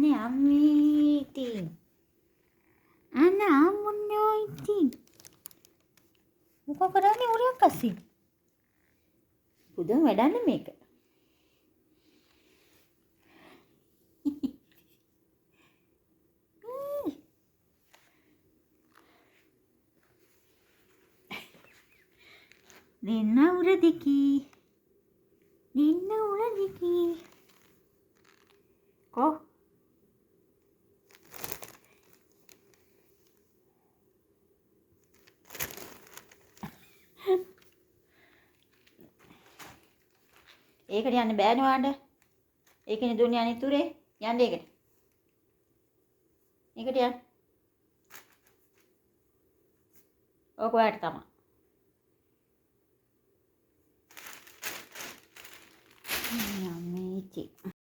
අනේ අම්මේ ඉතින්. අනේ අම්මුන්නෝ ඉතින්. මොකෝ කරන්නේ උරයක් අස්සින්? පුදුම වැඩන්නේ මේක. දෙන්න උර දිකී. දෙන්න උර දිකී. කො ඒකට යන්න බෑනේ ඔයාලට. ඒකනේ දුන්නේ අනිත් උරේ. යන්න ඒකට. ඒකට යන්න. ඔක ඔයාලට තමයි. අම්මේ ඉතින්.